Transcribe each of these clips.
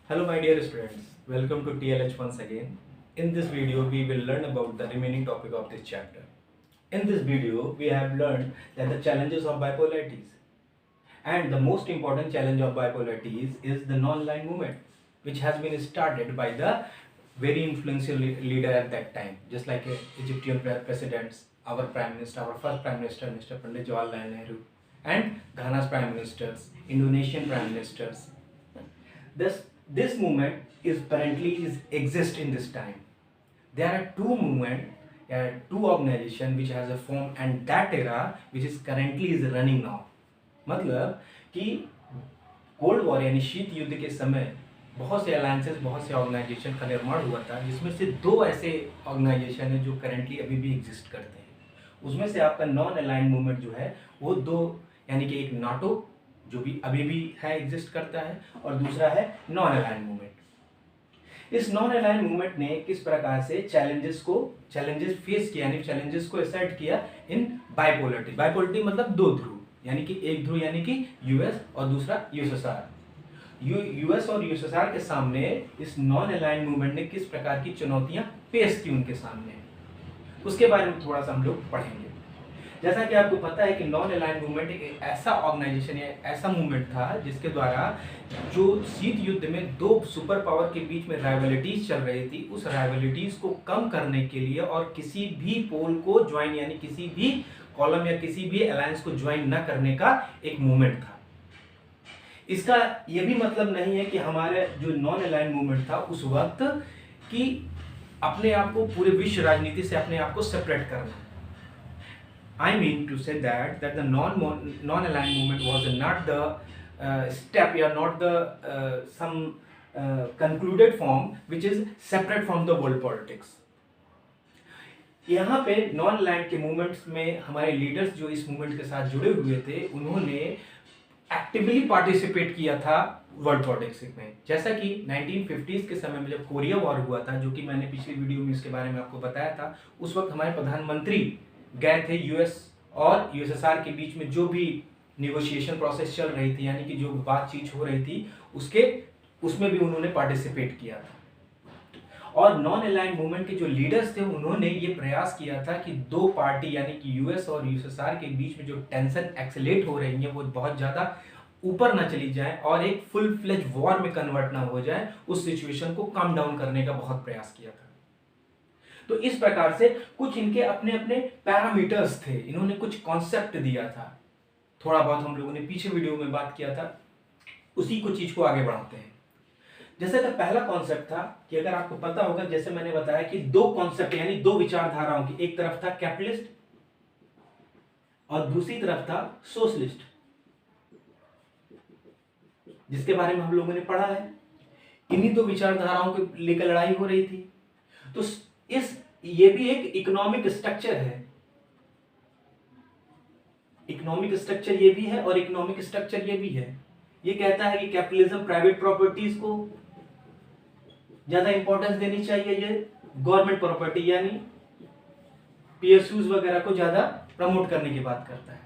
Hello my dear students, welcome to TLH once again. In this video we will learn about the remaining topic of this chapter. In this video we have learned that the challenges of bipolarities, and the most important challenge of bipolarities is the non-aligned movement, which has been started by the very influential leader at that time, just like Egyptian presidents, our prime minister, our first prime minister, Mr. Pandit Jawaharlal Nehru, and Ghana's prime ministers, Indonesian prime ministers. This movement is currently exist in this time. There are two movement, two organization which has a form and that era which is currently is running now. मतलब कि cold war यानी शीत युद्ध के समय बहुत से alliances, बहुत से ऑर्गेनाइजेशन का निर्माण हुआ था, जिसमें से दो ऐसे ऑर्गेनाइजेशन है जो करंटली अभी भी एग्जिस्ट करते हैं। उसमें से आपका नॉन अलाइंड मूवमेंट जो है वो दो, यानी कि एक नाटो जो भी अभी भी है एग्जिस्ट करता है, और दूसरा है नॉन अलाइंड मूवमेंट। इस नॉन अलाइंड मूवमेंट ने किस प्रकार से चैलेंजेस फेस किया, यानी चैलेंजेस को असर्ट किया इन बाइपोलरिटी। बाइपोलरिटी मतलब दो ध्रुव, यानी कि एक ध्रुव यानी कि यूएस और दूसरा यूएसएसआर। यूएस और यूएसएसआर के सामने इस नॉन अलाइंड मूवमेंट ने किस प्रकार की चुनौतियां पेश की उनके सामने, उसके बारे में थोड़ा सा हम लोग पढ़ेंगे। जैसा कि आपको पता है कि नॉन अलाइंड मूवमेंट एक ऐसा ऑर्गेनाइजेशन या ऐसा मूवमेंट था जिसके द्वारा जो शीत युद्ध में दो सुपर पावर के बीच में राइवलिटीज चल रही थी, उस राइवलिटीज को कम करने के लिए और किसी भी पोल को ज्वाइन, यानी किसी भी कॉलम या किसी भी अलायंस को ज्वाइन न करने का एक मूवमेंट था। इसका यह भी मतलब नहीं है कि हमारे जो नॉन अलाइंड मूवमेंट था उस वक्त कि अपने आप को पूरे विश्व राजनीति से अपने आप को सेपरेट करना। I mean to say that the non-aligned movement was not the step, or not the some concluded form which is separate from the world politics. यहाँ पे नॉन अलाइंड के मूवमेंट्स में हमारे लीडर्स जो इस मूवमेंट के साथ जुड़े हुए थे, उन्होंने एक्टिवली पार्टिसिपेट किया था वर्ल्ड पॉलिटिक्स में। जैसा कि 1950s के समय में जब कोरिया वॉर हुआ था, जो कि मैंने पिछली वीडियो में इसके बारे में आपको बताया था, उस वक्त हमारे प्रधानमंत्री गए थे यूएस और यूएसएसआर के बीच में जो भी निगोशिएशन प्रोसेस चल रही थी, यानी कि जो बातचीत हो रही थी उसमें भी उन्होंने पार्टिसिपेट किया था। और नॉन अलाइंड मूवमेंट के जो लीडर्स थे उन्होंने ये प्रयास किया था कि दो पार्टी यानी कि यूएस और यूएसएसआर के बीच में जो टेंशन एक्सेलेट हो रही है वो बहुत ज़्यादा ऊपर ना चली जाए और एक फुल फ्लेज वॉर में कन्वर्ट ना हो जाए, उस सिचुएशन को कम डाउन करने का बहुत प्रयास किया था। तो इस प्रकार से कुछ इनके अपने अपने पैरामीटर्स थे, इन्होंने कुछ कॉन्सेप्ट दिया था, थोड़ा बहुत हम लोगों ने पीछे वीडियो में बात किया था, उसी को चीज को आगे बढ़ाते हैं। जैसे कि पहला कॉन्सेप्ट था कि अगर आपको पता होगा, जैसे मैंने बताया कि दो कॉन्सेप्ट यानी दो विचारधाराओं की, एक तरफ था कैपिटलिस्ट और दूसरी तरफ था सोशलिस्ट, जिसके बारे में हम लोगों ने पढ़ा है। इन्हीं दो विचारधाराओं को लेकर लड़ाई हो रही थी। तो ये भी एक इकोनॉमिक स्ट्रक्चर है, इकोनॉमिक स्ट्रक्चर ये भी है और इकोनॉमिक स्ट्रक्चर ये भी है। ये कहता है कि कैपिटलिज्म प्राइवेट प्रॉपर्टीज को ज्यादा इंपॉर्टेंस देनी चाहिए, ये गवर्नमेंट प्रॉपर्टी यानी पीएसयूज वगैरह को ज्यादा प्रमोट करने की बात करता है।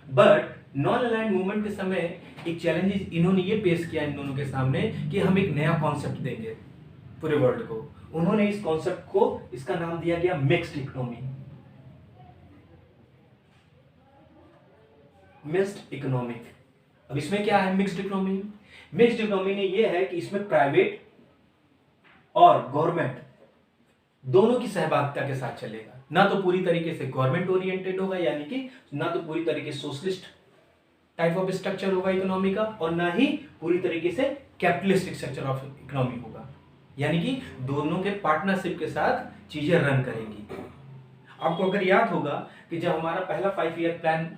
बट नॉन अलाइंड मूवमेंट के समय एक चैलेंज इन्होंने ये पेश किया इन दोनों के सामने कि हम एक नया कॉन्सेप्ट देंगे पूरे वर्ल्ड को। उन्होंने इस कॉन्सेप्ट को, इसका नाम दिया गया मिक्स्ड इकोनॉमी। Mixed economic. अब इसमें क्या है मिक्स्ड इकोनॉमी? मिक्स्ड इकोनॉमी ने ये है कि इसमें प्राइवेट और गवर्नमेंट दोनों की सहभागिता के साथ चलेगा। ना तो पूरी तरीके से गवर्नमेंट ओरिएंटेड होगा, यानी कि ना तो पूरी तरीके से सोशलिस्ट टाइप ऑफ स्ट्रक्चर होगा इकोनॉमी का, और ना ही पूरी तरीके से कैपिटलिस्टिक स्ट्रक्चर ऑफ इकोनॉमी होगा, यानी कि दोनों के पार्टनरशिप के साथ चीजें रन करेंगी। आपको अगर याद होगा कि जब हमारा पहला 5 ईयर प्लान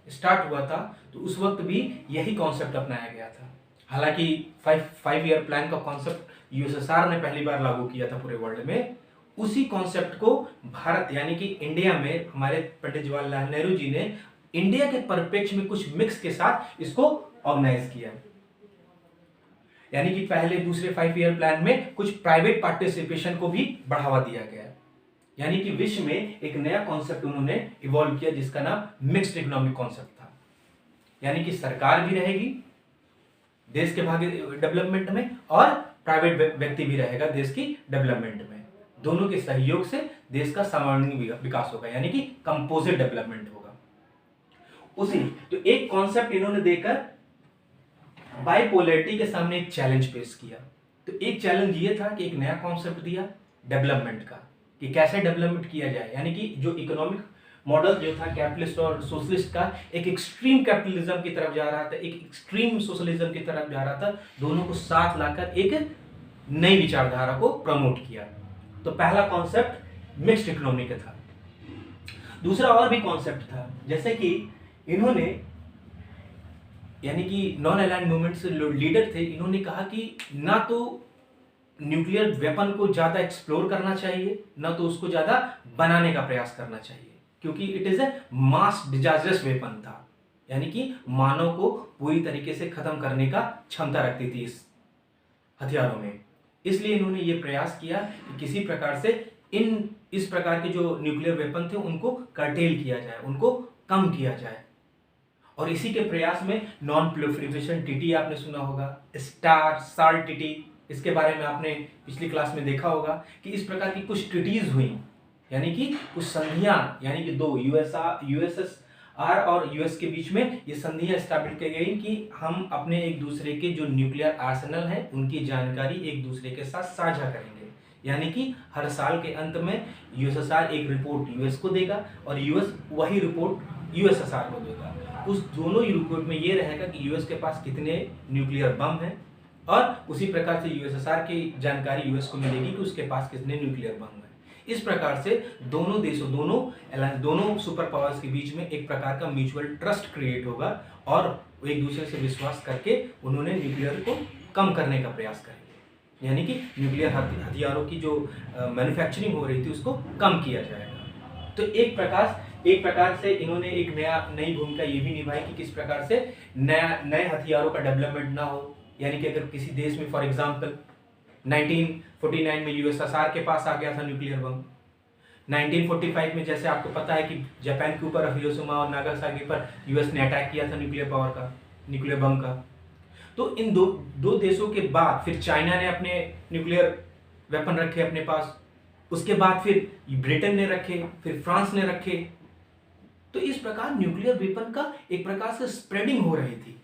स्टार्ट हुआ था तो उस वक्त भी यही कॉन्सेप्ट अपनाया गया था। हालांकि 5 ईयर प्लान का कॉन्सेप्ट यूएसएसआर ने पहली बार लागू किया था पूरे वर्ल्ड में। उसी कॉन्सेप्ट को भारत यानी कि इंडिया में हमारे पंडित जवाहरलाल नेहरू जी ने इंडिया के परिप्रेक्ष्य में कुछ मिक्स के साथ इसको ऑर्गेनाइज किया, यानी कि पहले दूसरे 5 ईयर प्लान में कुछ प्राइवेट पार्टिसिपेशन को भी बढ़ावा दिया गया, यानी कि विश्व में एक नया कॉन्सेप्ट उन्होंने इवॉल्व किया जिसका नाम मिक्स्ड इकोनॉमिक कॉन्सेप्ट था। यानी कि सरकार भी रहेगी देश के भाग डेवलपमेंट में, और प्राइवेट व्यक्ति भी रहेगा देश की डेवलपमेंट में। दोनों के सहयोग से देश का सर्वांगीण विकास होगा, यानी कि कंपोजिट डेवलपमेंट होगा। उसी तो एक कॉन्सेप्ट इन्होंने देकर बाइपोलैरिटी के सामने एक चैलेंज पेश किया। तो एक चैलेंज ये था कि एक नया कॉन्सेप्ट दिया डेवलपमेंट का, कि कैसे डेवलपमेंट किया जाए, यानी कि जो इकोनॉमिक मॉडल जो था कैपिटलिस्ट और सोशलिस्ट का, एक एक्सट्रीम कैपिटलिज्म की तरफ जा रहा था, एक एक्सट्रीम सोशलिज्म की तरफ जा रहा था। दोनों को साथ लाकर एक नई विचारधारा को प्रमोट किया। तो पहला कॉन्सेप्ट मिक्स्ड इकोनॉमी का था। दूसरा और भी कॉन्सेप्ट था, जैसे कि इन्होंने, यानी कि नॉन अलाइंड मूवमेंट से लीडर थे, इन्होंने कहा कि ना तो न्यूक्लियर वेपन को ज्यादा एक्सप्लोर करना चाहिए, ना तो उसको ज्यादा बनाने का प्रयास करना चाहिए, क्योंकि it is a mass disastrous weapon था, यानी कि मानव को पूरी तरीके से खत्म करने का क्षमता रखती थी इस हथियारों में। इसलिए इन्होंने ये प्रयास किया कि किसी प्रकार से इस प्रकार के जो न्यूक्लियर वेपन थे उनको कर्टेल किया जाए, उनको कम किया जाए। और इसी के प्रयास में नॉन प्रोलिफरेशन ट्रीटी आपने सुना होगा, SALT ट्रीटी, इसके बारे में आपने पिछली क्लास में देखा होगा कि इस प्रकार की कुछ ट्रीटीज हुई, यानी कि कुछ संधियां, यानी कि दो यूएसएसआर और यूएस के बीच में ये संधियां स्टैब्लिश की गई कि हम अपने एक दूसरे के जो न्यूक्लियर आर्सेनल है उनकी जानकारी एक दूसरे के साथ साझा करेंगे, यानी कि हर साल के अंत में यूएसएसआर एक रिपोर्ट यूएस को देगा और यूएस वही रिपोर्ट यूएसएसआर को देगा। उस दोनों ही रिपोर्ट में ये रहेगा कि यूएस के पास कितने न्यूक्लियर बम हैं, और उसी प्रकार से यूएसएसआर की जानकारी यूएस को मिलेगी कि उसके पास कितने न्यूक्लियर बम हैं। इस प्रकार से दोनों देशों, दोनों सुपर पावर्स के बीच में एक प्रकार का म्यूचुअल ट्रस्ट क्रिएट होगा और एक दूसरे से विश्वास करके उन्होंने न्यूक्लियर को कम करने का प्रयास करेंगे, यानी कि न्यूक्लियर हथियारों की जो मैन्युफैक्चरिंग हो रही थी उसको कम किया जाएगा। तो एक प्रकार से इन्होंने एक नई भूमिका ये भी निभाई कि किस प्रकार से नए हथियारों का डेवलपमेंट ना हो, यानी कि अगर किसी देश में फॉर एग्जांपल 1949 में यूएसएसआर के पास आ गया था न्यूक्लियर बम, 1945 में जैसे आपको पता है कि जापान के ऊपर हिरोशिमा और नागासाकी पर यूएस ने अटैक किया था न्यूक्लियर बम का, तो इन दो देशों के बाद फिर चाइना ने अपने न्यूक्लियर वेपन रखे अपने पास, उसके बाद फिर ब्रिटेन ने रखे, फिर फ्रांस ने रखे। तो इस प्रकार न्यूक्लियर वेपन का एक प्रकार से स्प्रेडिंग हो रही थी,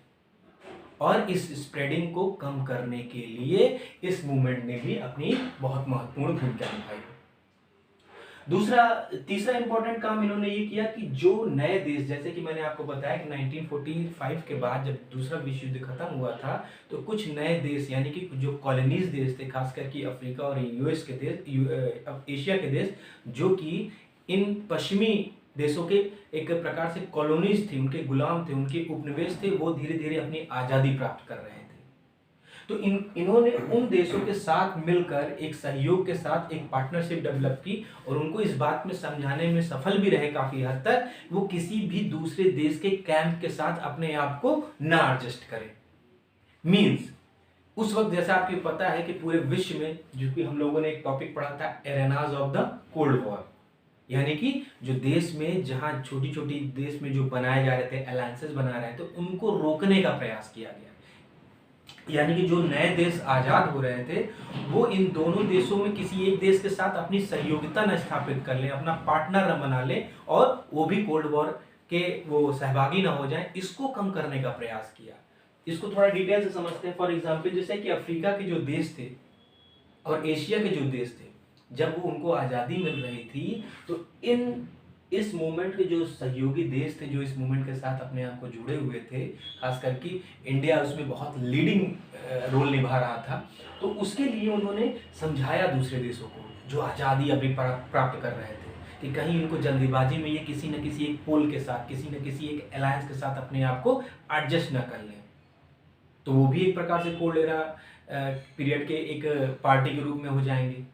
और इस स्प्रेडिंग को कम करने के लिए इस मूवमेंट ने भी अपनी बहुत महत्वपूर्ण भूमिका निभाई। तीसरा इंपॉर्टेंट काम इन्होंने ये किया कि जो नए देश, जैसे कि मैंने आपको बताया कि 1945 के बाद जब दूसरा विश्व युद्ध खत्म हुआ था तो कुछ नए देश, यानी कि जो कॉलोनीज देश थे, खासकर कि अफ्रीका और यूएस के देश, एशिया के देश, जो कि इन पश्चिमी देशों के एक प्रकार से कॉलोनीज थी, उनके गुलाम थे, उनके उपनिवेश थे, वो धीरे धीरे अपनी आज़ादी प्राप्त कर रहे थे। तो इन्होंने उन देशों के साथ मिलकर एक सहयोग के साथ एक पार्टनरशिप डेवलप की और उनको इस बात में समझाने में सफल भी रहे काफ़ी हद तक, वो किसी भी दूसरे देश के कैंप के साथ अपने आप को ना एडजस्ट करें। मीन्स उस वक्त जैसा आपको पता है कि पूरे विश्व में, जो कि हम लोगों ने एक टॉपिक पढ़ा था, एरेनाज ऑफ द कोल्ड वॉर, यानी कि जो देश में जहां छोटी छोटी देश में जो बनाए जा रहे थे, अलायंसेस बना रहे थे, उनको रोकने का प्रयास किया गया। यानी कि जो नए देश आजाद हो रहे थे वो इन दोनों देशों में किसी एक देश के साथ अपनी सहयोगिता न स्थापित कर लें, अपना पार्टनर न बना लें, और वो भी कोल्ड वॉर के वो सहभागी ना हो जाएं, इसको कम करने का प्रयास किया। इसको थोड़ा डिटेल से समझते हैं। फॉर एग्जाम्पल, जैसे कि अफ्रीका के जो देश थे और एशिया के जो देश थे, जब वो उनको आज़ादी मिल रही थी तो इस मूवमेंट के जो सहयोगी देश थे, जो इस मूवमेंट के साथ अपने आप को जुड़े हुए थे, खास करके इंडिया उसमें बहुत लीडिंग रोल निभा रहा था, तो उसके लिए उन्होंने समझाया दूसरे देशों को जो आज़ादी अभी प्राप्त कर रहे थे कि कहीं उनको जल्दीबाजी में ये किसी न किसी एक पोल के साथ, किसी न किसी एक अलायंस के साथ अपने आप को एडजस्ट न कर लें। तो वो भी एक प्रकार से कोल्ड एरा पीरियड के एक पार्टी के रूप में हो जाएंगे।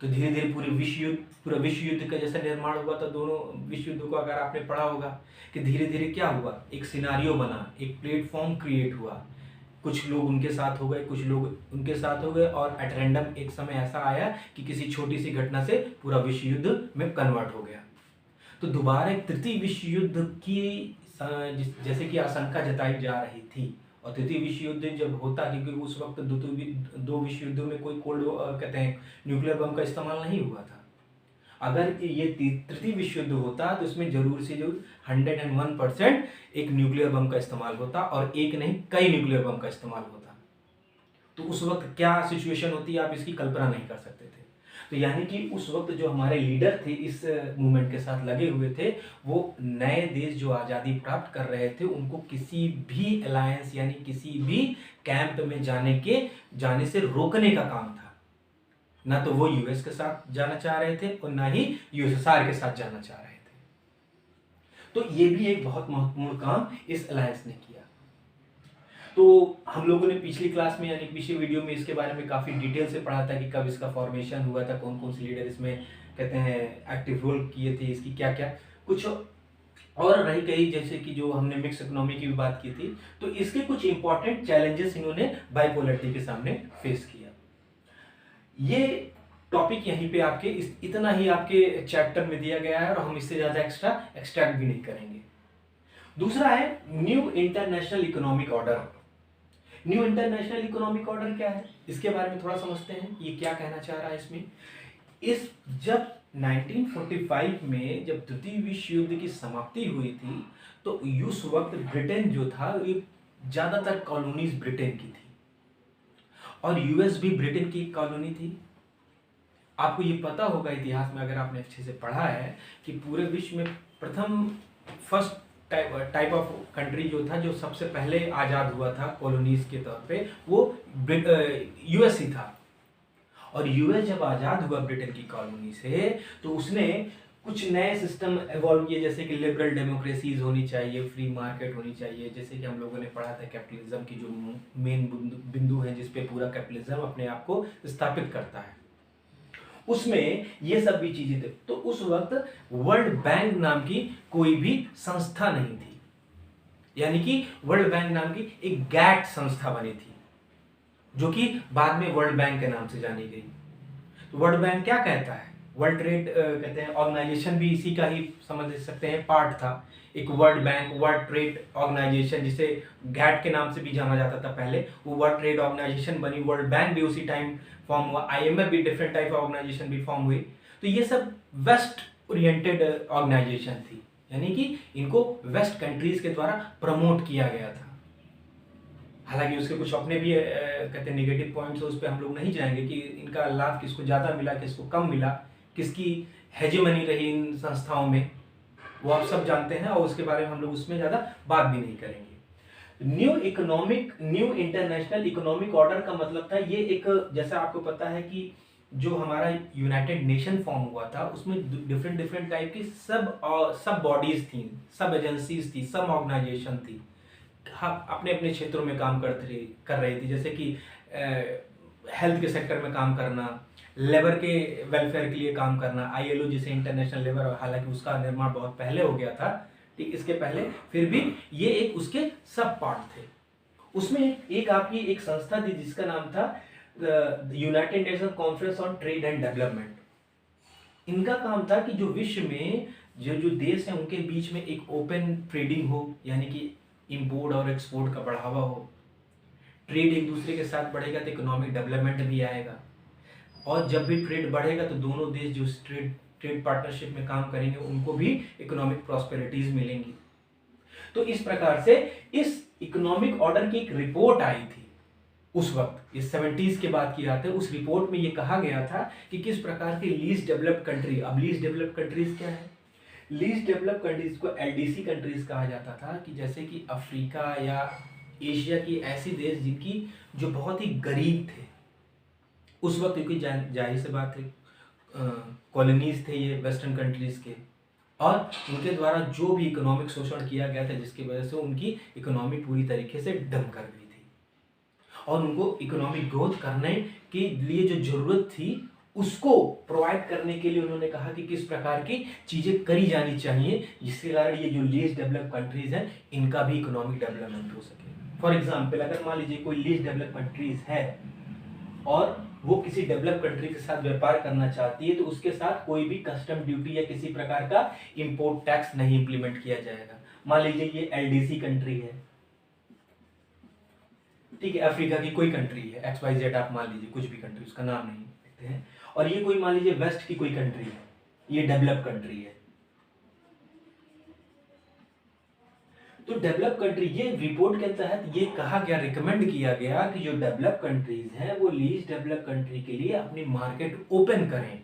तो धीरे धीरे पूरा विश्व युद्ध का जैसा निर्माण हुआ था, दोनों विश्व युद्ध को अगर आपने पढ़ा होगा कि धीरे धीरे क्या हुआ, एक सिनारियो बना, एक प्लेटफॉर्म क्रिएट हुआ, कुछ लोग उनके साथ हो गए, कुछ लोग उनके साथ हो गए, और एट रैंडम एक समय ऐसा आया कि किसी छोटी सी घटना से पूरा विश्व युद्ध में कन्वर्ट हो गया। तो दोबारा एक तृतीय विश्व युद्ध की जैसे कि आशंका जताई जा रही थी, और तृतीय विश्व युद्ध जब होता, क्योंकि उस वक्त दो विश्व युद्धों में कोई कहते हैं न्यूक्लियर बम का इस्तेमाल नहीं हुआ था। अगर ये तृतीय विश्व युद्ध होता तो इसमें जरूर से जरूर 101% एक न्यूक्लियर बम का इस्तेमाल होता, और एक नहीं कई न्यूक्लियर बम का इस्तेमाल होता। तो उस वक्त क्या सिचुएशन होती आप इसकी कल्पना नहीं कर सकते थे। तो यानी कि उस वक्त जो हमारे लीडर थे इस मूवमेंट के साथ लगे हुए थे, वो नए देश जो आज़ादी प्राप्त कर रहे थे उनको किसी भी अलायंस यानी किसी भी कैंप में जाने से रोकने का काम था। ना तो वो यूएस के साथ जाना चाह रहे थे और ना ही यूएसएसआर के साथ जाना चाह रहे थे। तो ये भी एक बहुत महत्वपूर्ण काम इस अलायंस ने किया। तो हम लोगों ने पिछली क्लास में यानी पिछले वीडियो में इसके बारे में काफ़ी डिटेल से पढ़ा था कि कब इसका फॉर्मेशन हुआ था, कौन कौन से लीडर इसमें कहते हैं एक्टिव रोल किए थे, इसकी क्या क्या कुछ और रही गई, जैसे कि जो हमने मिक्स इकोनॉमी की भी बात की थी। तो इसके कुछ इंपॉर्टेंट चैलेंजेस इन्होंने बाइपोलैरिटी के सामने फेस किया। ये टॉपिक यहीं पे आपके इतना ही आपके चैप्टर में दिया गया है और हम इससे ज़्यादा एक्स्ट्रा एक्सट्रैक्ट भी नहीं करेंगे। दूसरा है new international economic order. New international economic order क्या है, इसके बारे में थोड़ा समझते हैं, ये क्या कहना चाह रहा है इसमें। जब 1945 में जब द्वितीय विश्व युद्ध की समाप्ति हुई थी, तो उस वक्त ब्रिटेन जो था ये ज़्यादातर कॉलोनीज ब्रिटेन की थी और यूएस भी ब्रिटेन की कॉलोनी थी। आपको ये पता होगा इतिहास में, अगर आपने अच्छे से पढ़ा है, कि पूरे विश्व में फर्स्ट टाइप ऑफ कंट्री जो था, जो सबसे पहले आज़ाद हुआ था कॉलोनीज के तौर पे, वो यूएस ही था। और यूएस जब आज़ाद हुआ ब्रिटेन की कॉलोनी से, तो उसने कुछ नए सिस्टम एवॉल्व किए, जैसे कि लिबरल डेमोक्रेसीज होनी चाहिए, फ्री मार्केट होनी चाहिए, जैसे कि हम लोगों ने पढ़ा था कैपिटलिज्म की जो मेन बिंदु है जिसपे पूरा कैपिटलिज्म अपने आप को स्थापित करता है, उसमें ये सब भी चीजें थे। तो उस वक्त वर्ल्ड बैंक नाम की कोई भी संस्था नहीं थी, यानी कि वर्ल्ड बैंक नाम की एक गैट संस्था बनी थी, जो कि बाद में वर्ल्ड बैंक के नाम से जानी गई। तो वर्ल्ड बैंक क्या कहता है, वर्ल्ड ट्रेड कहते हैं ऑर्गेनाइजेशन भी इसी का ही समझ सकते हैं पार्ट था। एक World Bank, World Trade Organisation, जिसे गैट के नाम से भी जाना जाता था पहले, वो वर्ल्ड ट्रेड ऑर्गेनाइजेशन बनी। वर्ल्ड बैंक भी उसी टाइम फॉर्म हुआ, आईएमएफ भी डिफरेंट टाइप ऑफ ऑर्गेनाइजेशन भी फॉर्म हुई। तो ये सब वेस्ट ओरिएंटेड ऑर्गेनाइजेशन थी, यानी कि इनको वेस्ट कंट्रीज के द्वारा प्रमोट किया गया था। हालांकि उसके कुछ अपने भी कहते हैं नेगेटिव पॉइंट्स, उस पर हम लोग नहीं जाएंगे कि इनका लाभ किसको ज़्यादा मिला, किसको कम मिला, किसकी हेजेमनी रही इन संस्थाओं में, वो आप सब जानते हैं और उसके बारे में हम लोग उसमें ज़्यादा बात भी नहीं करेंगे। न्यू इंटरनेशनल इकोनॉमिक ऑर्डर का मतलब था ये एक, जैसा आपको पता है कि जो हमारा यूनाइटेड नेशन फॉर्म हुआ था, उसमें डिफरेंट टाइप की सब बॉडीज थी, सब एजेंसीज थी, सब ऑर्गेनाइजेशन थी, अपने अपने क्षेत्रों में काम कर रही थी। जैसे कि हेल्थ के सेक्टर में काम करना, लेबर के वेलफेयर के लिए काम करना, आईएलओ जिसे इंटरनेशनल लेबर, हालांकि उसका निर्माण बहुत पहले हो गया था, ठीक, इसके पहले, फिर भी ये एक उसके सब पार्ट थे। उसमें एक आपकी एक संस्था थी जिसका नाम था United nation conference on trade and development. इनका काम था कि जो विश्व में जो देश हैं उनके बीच में एक ओपन ट्रेडिंग हो, यानी कि इंपोर्ट और एक्सपोर्ट का बढ़ावा हो, ट्रेड एक दूसरे के साथ बढ़ेगा तो इकोनॉमिक डेवलपमेंट भी आएगा, और जब भी ट्रेड बढ़ेगा तो दोनों देश जो ट्रेड पार्टनरशिप में काम करेंगे उनको भी इकोनॉमिक प्रॉस्पेरिटीज मिलेंगी। तो इस प्रकार से इस इकोनॉमिक ऑर्डर की एक रिपोर्ट आई थी उस वक्त, इस 70s के बाद की बात है। उस रिपोर्ट में ये कहा गया था कि किस प्रकार के लीस्ट डेवलप्ड कंट्री, अब लीस्ट डेवलप्ड कंट्रीज क्या है, लीस्ट डेवलप्ड कंट्रीज को एलडीसी कंट्रीज कहा जाता था, कि जैसे कि अफ्रीका या एशिया की ऐसी देश जिनकी जो बहुत ही गरीब थे उस वक्त, क्योंकि जाहिर सी बात है कॉलोनीज थे ये वेस्टर्न कंट्रीज के, और उनके द्वारा जो भी इकोनॉमिक शोषण किया गया था जिसकी वजह से उनकी इकोनॉमी पूरी तरीके से डम कर गई थी, और उनको इकोनॉमिक ग्रोथ करने के लिए जो जरूरत थी उसको प्रोवाइड करने के लिए उन्होंने कहा कि किस प्रकार की चीजें करी जानी चाहिए, जिसके कारण ये जो लीस्ट डेवलप्ड कंट्रीज हैं इनका भी इकोनॉमिक डेवलपमेंट हो सके। फॉर एग्जाम्पल, अगर मान लीजिए कोई लीस्ट डेवलप्ड कंट्रीज है और वो किसी डेवलप कंट्री के साथ व्यापार करना चाहती है, तो उसके साथ कोई भी कस्टम ड्यूटी या किसी प्रकार का इंपोर्ट टैक्स नहीं इंप्लीमेंट किया जाएगा। मान लीजिए ये एलडीसी कंट्री है, ठीक है, अफ्रीका की कोई कंट्री है XYZ, आप मान लीजिए कुछ भी कंट्री, उसका नाम नहीं लेते हैं, और ये कोई मान लीजिए वेस्ट की कोई कंट्री है, ये डेवलप कंट्री है। तो डेवलप कंट्री, ये रिपोर्ट के तहत ये कहा गया, रिकमेंड किया गया कि जो डेवलप कंट्रीज हैं वो लीस्ट डेवलप कंट्री के लिए अपनी मार्केट ओपन करें।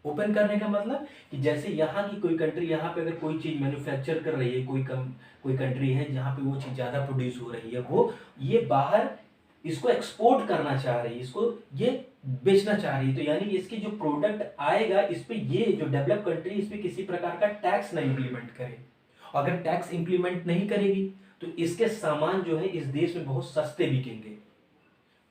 ओपन करने का मतलब कि जैसे यहाँ की कोई कंट्री, यहाँ पे अगर कोई चीज मैन्युफैक्चर कर रही है, कोई कंट्री है जहाँ पे वो चीज ज्यादा प्रोड्यूस हो रही है, वो ये बाहर इसको एक्सपोर्ट करना चाह रही है, इसको ये बेचना चाह रही है, तो यानी इसकी जो प्रोडक्ट आएगा इस पे ये जो डेवलप कंट्री इस पे किसी प्रकार का टैक्स ना इंप्लीमेंट करे। अगर टैक्स इंप्लीमेंट नहीं करेगी तो इसके सामान जो है इस देश में बहुत सस्ते बिकेंगे।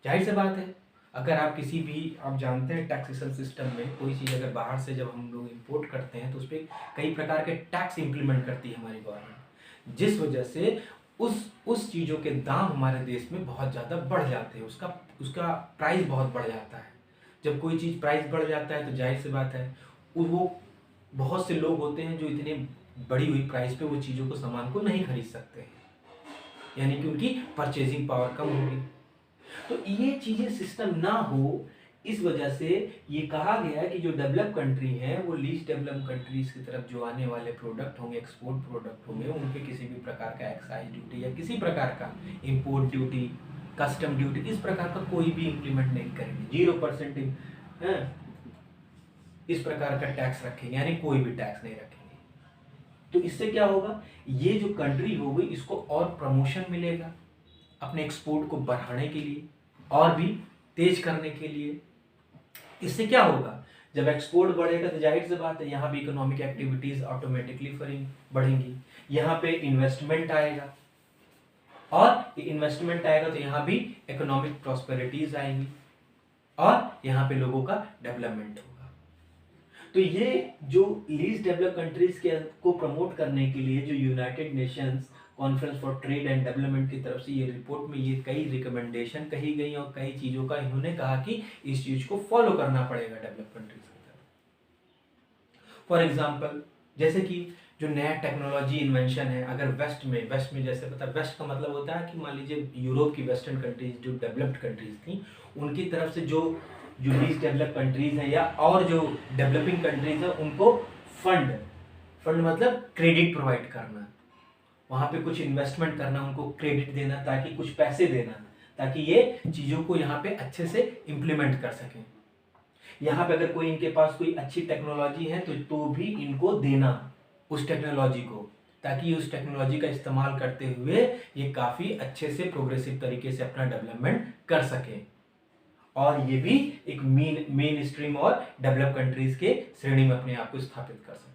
जाहिर सी बात है, अगर आप किसी भी, आप जानते हैं टैक्सेशन सिस्टम में कोई चीज़ अगर बाहर से जब हम लोग इंपोर्ट करते हैं तो उस पर कई प्रकार के टैक्स इंप्लीमेंट करती है हमारी गवर्नमेंट, जिस वजह से उस चीज़ों के दाम हमारे देश में बहुत ज़्यादा बढ़ जाते हैं, उसका प्राइस बहुत बढ़ जाता है। जब कोई चीज़ प्राइस बढ़ जाता है तो जाहिर सी बात है वो बहुत से लोग होते हैं जो इतने बढ़ी हुई प्राइस पे वो चीज़ों को, सामान को नहीं खरीद सकते हैं, यानी कि उनकी परचेजिंग पावर कम होगी। तो ये चीजें सिस्टम ना हो, इस वजह से ये कहा गया है कि जो डेवलप कंट्री हैं वो लीस्ट डेवलप कंट्रीज की तरफ जो आने वाले प्रोडक्ट होंगे, एक्सपोर्ट प्रोडक्ट होंगे, उन पे किसी भी प्रकार का एक्साइज ड्यूटी या किसी प्रकार का इंपोर्ट ड्यूटी, कस्टम ड्यूटी, इस प्रकार का कोई भी इंप्लीमेंट नहीं करेंगे। 0% इस प्रकार का टैक्स रखेंगे, यानी कोई भी टैक्स नहीं रखेंगे। तो इससे क्या होगा, ये जो कंट्री होगी इसको और प्रमोशन मिलेगा अपने एक्सपोर्ट को बढ़ाने के लिए और भी तेज करने के लिए। इससे क्या होगा, जब एक्सपोर्ट बढ़ेगा तो जाहिर सी बात है यहाँ भी इकोनॉमिक एक्टिविटीज ऑटोमेटिकली बढ़ेंगी, यहाँ पे इन्वेस्टमेंट आएगा, और इन्वेस्टमेंट आएगा तो यहाँ भी इकोनॉमिक प्रॉस्पेरिटीज आएंगी और यहाँ पे लोगों का डेवलपमेंट होगा। तो ये जो लीस्ट डेवलप कंट्रीज के को प्रमोट करने के लिए जो United Nations conference for trade and development की तरफ से ये रिपोर्ट में ये कई रिकमेंडेशन कही गई और कई चीज़ों का इन्होंने कहा कि इस चीज़ को फॉलो करना पड़ेगा डेवलप कंट्रीज की तरफ। फॉर एग्जांपल, जैसे कि जो नया टेक्नोलॉजी इन्वेंशन है, अगर वेस्ट में जैसे पता, वेस्ट का मतलब होता है कि मान लीजिए यूरोप की वेस्टर्न कंट्रीज जो डेवलप्ड कंट्रीज थी उनकी तरफ से जो लीस्ट डेवलप कंट्रीज हैं या और जो डेवलपिंग कंट्रीज हैं उनको फंड मतलब क्रेडिट प्रोवाइड करना, वहाँ पे कुछ इन्वेस्टमेंट करना, उनको क्रेडिट देना, ताकि कुछ पैसे देना, ताकि ये चीज़ों को यहाँ पे अच्छे से इम्प्लीमेंट कर सकें। यहाँ पे अगर कोई इनके पास कोई अच्छी टेक्नोलॉजी है तो भी इनको देना उस टेक्नोलॉजी को, ताकि उस टेक्नोलॉजी का इस्तेमाल करते हुए ये काफ़ी अच्छे से प्रोग्रेसिव तरीके से अपना डेवलपमेंट कर सकें, और ये भी एक मेन स्ट्रीम और डेवलप कंट्रीज के श्रेणी में अपने आप को स्थापित कर सके।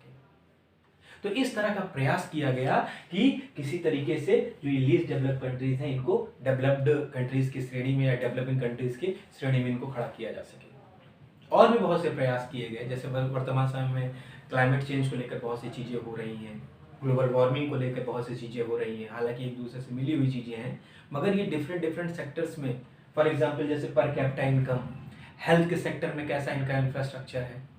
तो इस तरह का प्रयास किया गया कि किसी तरीके से जो ये लीस्ट डेवलप कंट्रीज हैं इनको डेवलप्ड कंट्रीज की श्रेणी में या डेवलपिंग कंट्रीज की श्रेणी में इनको खड़ा किया जा सके। और भी बहुत से प्रयास किए गए, जैसे वर्तमान समय में क्लाइमेट चेंज को लेकर बहुत सी चीज़ें हो रही हैं, ग्लोबल वार्मिंग को लेकर बहुत सी चीज़ें हो रही हैं, हालांकि एक दूसरे से मिली हुई चीज़ें हैं, मगर ये डिफरेंट सेक्टर्स में, फॉर एग्जाम्पल जैसे पर कैपिटा इनकम, हेल्थ के सेक्टर में कैसा इनका इंफ्रास्ट्रक्चर है,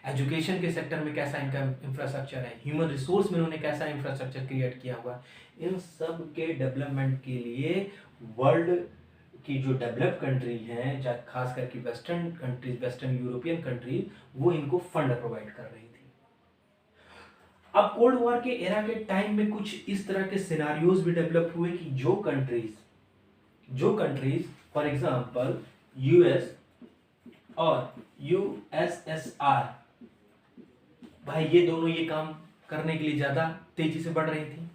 एजुकेशन के सेक्टर में कैसा इनका इंफ्रास्ट्रक्चर है, ह्यूमन रिसोर्स में उन्होंने कैसा इंफ्रास्ट्रक्चर क्रिएट किया हुआ, इन सब के डेवलपमेंट के लिए वर्ल्ड की जो डेवलप कंट्री हैं, खास करके western countries, western European countries, वो इनको फंड प्रोवाइड कर रही थी। अब कोल्ड वॉर के एरा के टाइम में कुछ इस तरह के सिनारियोज भी डेवलप हुए कि जो कंट्रीज फॉर एग्जांपल यूएस और यूएसएसआर, भाई ये दोनों ये काम करने के लिए ज्यादा तेजी से बढ़ रही थी।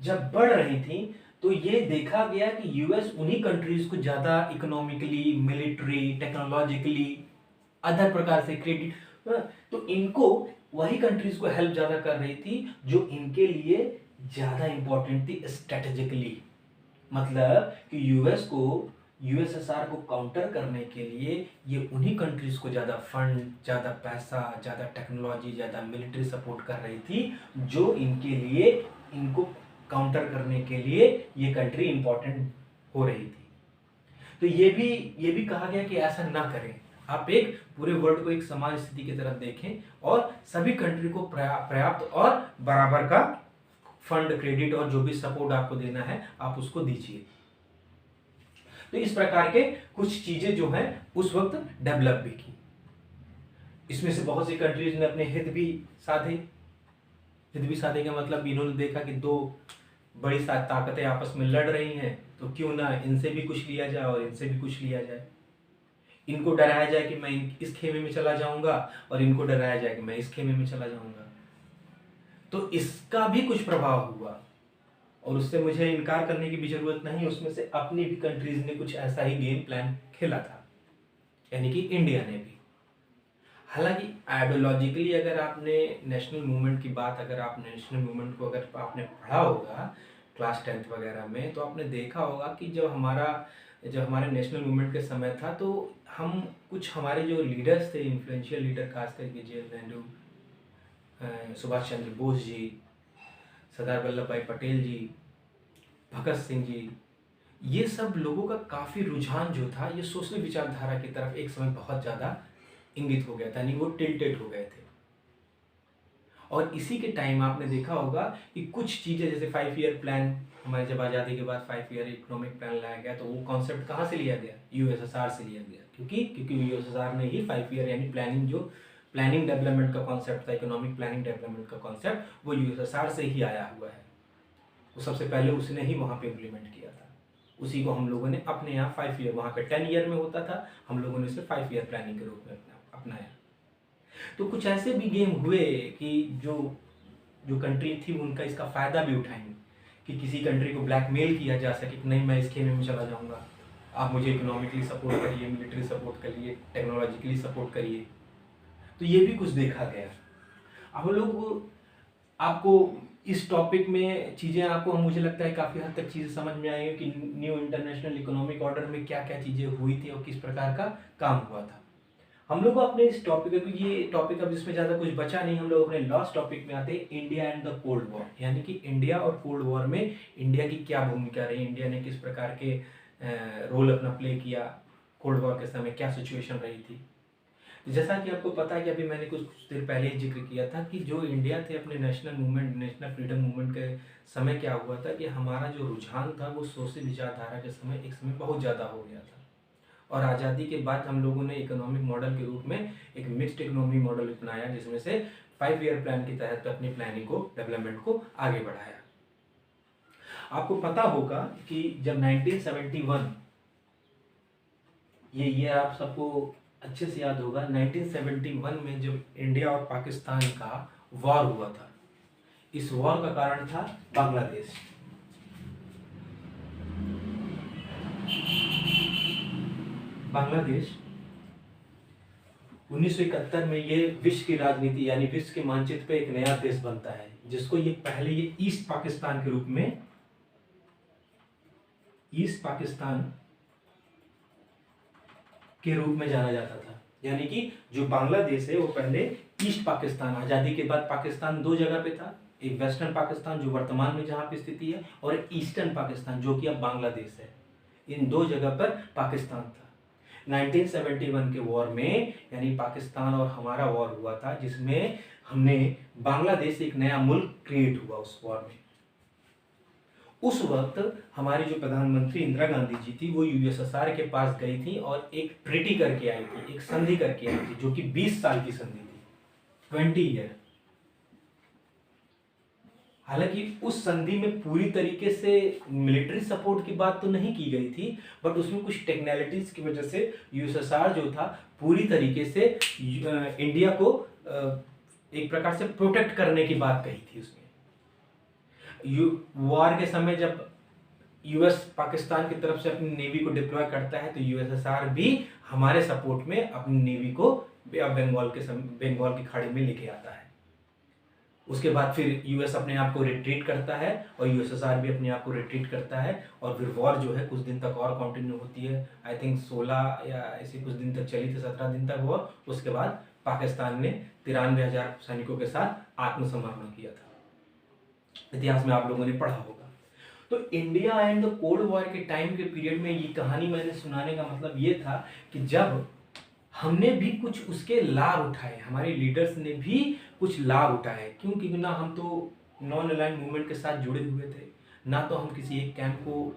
जब बढ़ रही थी तो ये देखा गया कि यूएस उन्हीं कंट्रीज को ज्यादा इकोनॉमिकली, मिलिट्री, टेक्नोलॉजिकली, अदर प्रकार से क्रेडिट, तो इनको वही कंट्रीज को हेल्प ज्यादा कर रही थी जो इनके लिए ज्यादा इंपॉर्टेंट थी स्ट्रेटेजिकली। मतलब कि यूएसएसआर को काउंटर करने के लिए ये उन्हीं कंट्रीज को ज़्यादा फंड, ज़्यादा पैसा, ज़्यादा टेक्नोलॉजी, ज़्यादा मिलिट्री सपोर्ट कर रही थी, जो इनके लिए, इनको काउंटर करने के लिए ये कंट्री इंपॉर्टेंट हो रही थी। तो ये भी कहा गया कि ऐसा ना करें, आप एक पूरे वर्ल्ड को एक समान स्थिति की तरफ देखें और सभी कंट्री को पर्याप्त और बराबर का फंड, क्रेडिट और जो भी सपोर्ट आपको देना है आप उसको दीजिए। तो इस प्रकार के कुछ चीजें जो हैं उस वक्त डेवलप भी की। इसमें से बहुत सी कंट्रीज ने अपने हित भी साधे। हित भी साधे का मतलब इन्होंने देखा कि दो बड़ी ताकतें आपस में लड़ रही हैं, तो क्यों ना इनसे भी कुछ लिया जाए और इनसे भी कुछ लिया जाए। इनको डराया जाए कि मैं इस खेमे में चला जाऊंगा और इनको डराया जाए कि मैं इस खेमे में चला जाऊंगा। तो इसका भी कुछ प्रभाव हुआ और उससे मुझे इनकार करने की भी जरूरत नहीं, उसमें से अपनी भी कंट्रीज ने कुछ ऐसा ही गेम प्लान खेला था, यानी कि इंडिया ने भी। हालांकि आइडियोलॉजिकली अगर आपने नेशनल मूवमेंट की बात, अगर आप नेशनल मूवमेंट को अगर आपने पढ़ा होगा क्लास 10th वगैरह में, तो आपने देखा होगा कि जब हमारे नेशनल मूवमेंट के समय था, तो हम कुछ हमारे जो लीडर्स थे, इन्फ्लुएंशियल लीडर, खास करके जवाहरलाल नेहरू, सुभाष चंद्र बोस जी, सरदार वल्लभ भाई पटेल जी, भगत सिंह जी, ये सब लोगों का काफ़ी रुझान जो था ये सोशल विचारधारा की तरफ एक समय बहुत ज़्यादा इंगित हो गया था, यानी वो टिल्टेड हो गए थे। और इसी के टाइम आपने देखा होगा कि कुछ चीज़ें जैसे 5 ईयर प्लान, हमारे जब आज़ादी के बाद 5 ईयर इकोनॉमिक प्लान लाया गया, तो वो कॉन्सेप्ट कहाँ से लिया गया? यूएसएसआर से लिया गया। क्योंकि यूएसएसआर ने ही 5 ईयर यानी प्लानिंग डेवलपमेंट का कॉन्सेप्ट था, इकोनॉमिक प्लानिंग डेवलपमेंट का कॉन्सेप्ट, वो यूएसएसआर से ही आया हुआ है। वो सबसे पहले उसने ही वहाँ पे इम्प्लीमेंट किया था। उसी को हम लोगों ने अपने यहाँ 5 ईयर, वहाँ पे 10 ईयर में होता था, हम लोगों ने उसे 5 ईयर प्लानिंग के रूप में अपनाया। तो कुछ ऐसे भी गेम हुए कि जो कंट्री थी उनका इसका फ़ायदा भी उठाएंगे, कि किसी कंट्री को ब्लैकमेल किया जा सके कि नहीं मैं इस खेमे में चला जाऊंगा, आप मुझे इकोनॉमिकली सपोर्ट करिए, मिलिट्री सपोर्ट करिए, टेक्नोलॉजिकली सपोर्ट करिए। तो ये भी कुछ देखा गया। अब लोग आपको इस टॉपिक में चीज़ें आपको मुझे लगता है काफ़ी हद तक चीज़ें समझ में आई कि न्यू इंटरनेशनल इकोनॉमिक ऑर्डर में क्या क्या चीज़ें हुई थी और किस प्रकार का काम हुआ था। हम लोग अपने इस टॉपिक, क्योंकि ये टॉपिक अब इसमें ज़्यादा कुछ बचा नहीं, हम लोग अपने लास्ट टॉपिक में आते हैं, India and the cold war, यानी कि इंडिया और कोल्ड वॉर में इंडिया की क्या भूमिका रही, इंडिया ने किस प्रकार के रोल अपना प्ले किया, कोल्ड वॉर के समय क्या सिचुएशन रही थी। जैसा कि आपको पता है कि अभी मैंने कुछ देर पहले ही जिक्र किया था कि जो इंडिया थे अपने नेशनल फ्रीडम मूवमेंट के समय, क्या हुआ था कि हमारा जो रुझान था वो सोशल विचारधारा के समय एक समय बहुत ज़्यादा हो गया था। और आज़ादी के बाद हम लोगों ने इकोनॉमिक मॉडल के रूप में एक मिक्स्ड इकोनॉमी मॉडल अपनाया, जिसमें से 5 ईयर प्लान के तहत अपनी प्लानिंग को, डेवलपमेंट को आगे बढ़ाया। आपको पता होगा कि जब 1971, ये ईयर आप सबको अच्छे से याद होगा, 1971 में जब इंडिया और पाकिस्तान का वॉर हुआ था, इस वॉर का कारण था बांग्लादेश। बांग्लादेश 1971 में ये विश्व की राजनीति यानी विश्व के मानचित्र पे एक नया देश बनता है, जिसको ये ईस्ट पाकिस्तान के रूप में, ईस्ट पाकिस्तान के रूप में जाना जाता था। यानी कि जो बांग्लादेश है वो पहले ईस्ट पाकिस्तान, आज़ादी के बाद पाकिस्तान दो जगह पे था, एक वेस्टर्न पाकिस्तान जो वर्तमान में जहाँ पे स्थिति है, और एक ईस्टर्न पाकिस्तान जो कि अब बांग्लादेश है। इन दो जगह पर पाकिस्तान था। 1971 के वॉर में, यानी पाकिस्तान और हमारा वॉर हुआ था, जिसमें हमने बांग्लादेश एक नया मुल्क क्रिएट हुआ उस वॉर में। उस वक्त हमारी जो प्रधानमंत्री इंदिरा गांधी जी थी वो यूएसएसआर के पास गई थी और एक ट्रीटी करके आई थी, एक संधि करके आई थी, जो कि 20 साल की संधि थी, 20 ईयर। हालांकि उस संधि में पूरी तरीके से मिलिट्री सपोर्ट की बात तो नहीं की गई थी, बट उसमें कुछ टेक्निकलिटीज की वजह से यूएसएसआर जो था पूरी तरीके से इंडिया को एक प्रकार से प्रोटेक्ट करने की बात कही थी उसमें। वॉर के समय जब यूएस पाकिस्तान की तरफ से अपनी नेवी को डिप्लॉय करता है, तो यूएसएसआर भी हमारे सपोर्ट में अपनी नेवी को बंगाल की खाड़ी में लेके आता है। उसके बाद फिर यूएस अपने आप को रिट्रीट करता है और यूएसएसआर भी अपने आप को रिट्रीट करता है, और फिर वॉर जो है कुछ दिन तक और कंटिन्यू होती है। आई थिंक 16 या ऐसे कुछ दिन तक चली थी, 17 दिन तक वॉर। उसके बाद पाकिस्तान ने 93,000 सैनिकों के साथ आत्मसमर्पण किया था। इतिहास में आप लोगों ने पढ़ा होगा। तो India and the cold war के टाइम के पीरियड में ये कहानी मैंने सुनाने का मतलब ये था कि जब हमने भी कुछ उसके लाभ उठाए, हमारे लीडर्स ने भी कुछ लाभ उठाए। क्योंकि ना हम तो नॉन अलाइंड मूवमेंट के साथ जुड़े हुए थे, ना तो हम किसी एक कैंप को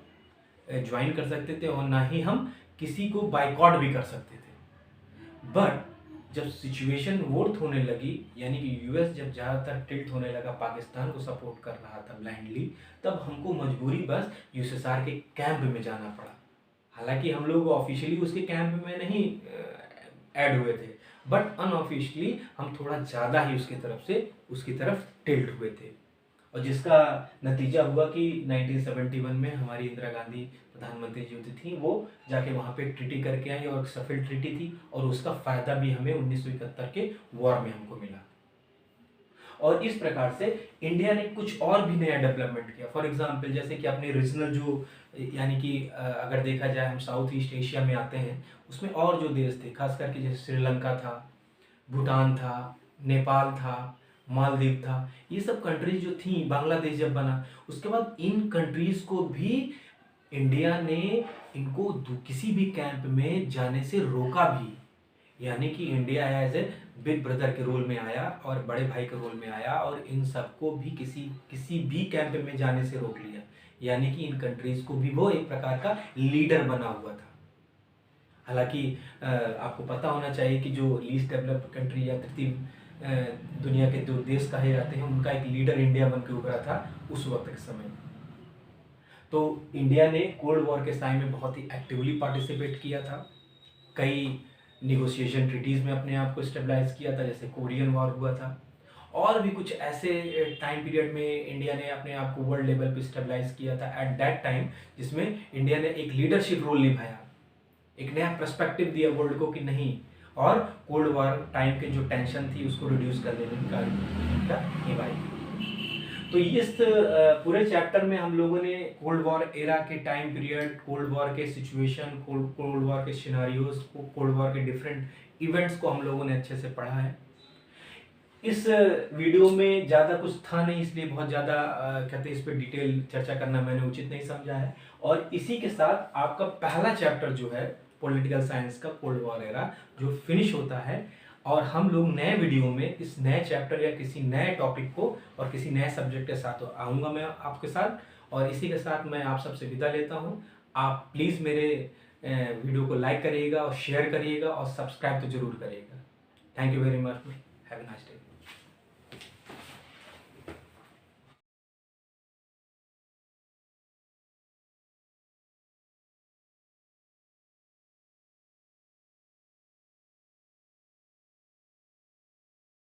ज्वाइन कर सकते थे और ना ही हम किसी को बाइकआउट भी कर सकते थे। बट जब सिचुएशन वोट होने लगी, यानी कि यूएस जब ज़्यादातर टिल्ट होने लगा, पाकिस्तान को सपोर्ट कर रहा था ब्लाइंडली, तब हमको मजबूरी बस यूएसएसआर के कैंप में जाना पड़ा। हालांकि हम लोग ऑफिशियली उसके कैंप में नहीं ऐड हुए थे, बट अनऑफिशियली हम थोड़ा ज़्यादा ही उसकी तरफ टिल्ट हुए थे। और जिसका नतीजा हुआ कि 1971 में हमारी इंदिरा गांधी प्रधानमंत्री जो थी वो जाके वहाँ पे ट्रीटी करके आई, और सफल ट्रीटी थी, और उसका फ़ायदा भी हमें 1971 के वॉर में हमको मिला। और इस प्रकार से इंडिया ने कुछ और भी नया डेवलपमेंट किया। फॉर एग्जांपल जैसे कि अपने रीजनल जो, यानी कि अगर देखा जाए हम साउथ ईस्ट एशिया में आते हैं, उसमें और जो देश थे, खास करके जैसे श्रीलंका था, भूटान था, नेपाल था, मालदीव था, ये सब कंट्रीज जो थी, बांग्लादेश जब बना उसके बाद इन कंट्रीज को भी इंडिया ने इनको किसी भी कैंप में जाने से रोका भी। यानी कि India as a big brother के रोल में आया और बड़े भाई के रोल में आया, और इन सबको भी किसी भी कैंप में जाने से रोक लिया। यानी कि इन कंट्रीज को भी वो एक प्रकार का लीडर बना हुआ था। हालांकि आपको पता होना चाहिए कि जो लीस्ट डेवलप्ड कंट्री या तृतीय दुनिया के जो देश कहे जाते हैं, उनका एक लीडर इंडिया बन के उभरा था उस वक्त के समय। तो इंडिया ने कोल्ड वॉर के टाइम में बहुत ही एक्टिवली पार्टिसिपेट किया था। कई निगोशिएशन ट्रीटीज़ में अपने आप को स्टेबलाइज किया था, जैसे कोरियन वॉर हुआ था, और भी कुछ ऐसे टाइम पीरियड में इंडिया ने अपने आप को वर्ल्ड लेवल पे स्टेबलाइज किया था एट दैट टाइम, जिसमें इंडिया ने एक लीडरशिप रोल निभाया, एक नया पर्सपेक्टिव दिया वर्ल्ड को कि नहीं, और कोल्ड वॉर टाइम के जो टेंशन थी उसको रिड्यूस करने में भूमिका निभाई। तो इस पूरे चैप्टर में हम लोगों ने कोल्ड वॉर एरा के टाइम पीरियड, कोल्ड वॉर के सिचुएशन, कोल्ड वॉर के सिनारियोज, कोल्ड वॉर के डिफरेंट इवेंट्स को हम लोगों ने अच्छे से पढ़ा है। इस वीडियो में ज़्यादा कुछ था नहीं, इसलिए बहुत ज़्यादा कहते इस पर डिटेल चर्चा करना मैंने उचित नहीं समझा है। और इसी के साथ आपका पहला चैप्टर जो है पॉलिटिकल साइंस का कोल्ड वॉर एरा जो फिनिश होता है, और हम लोग नए वीडियो में इस नए चैप्टर या किसी नए टॉपिक को और किसी नए सब्जेक्ट के साथ आऊँगा मैं आपके साथ। और इसी के साथ मैं आप सबसे विदा लेता हूँ। आप प्लीज़ मेरे वीडियो को लाइक करिएगा और शेयर करिएगा और सब्सक्राइब तो ज़रूर करिएगा। Thank you very much. Have a nice day.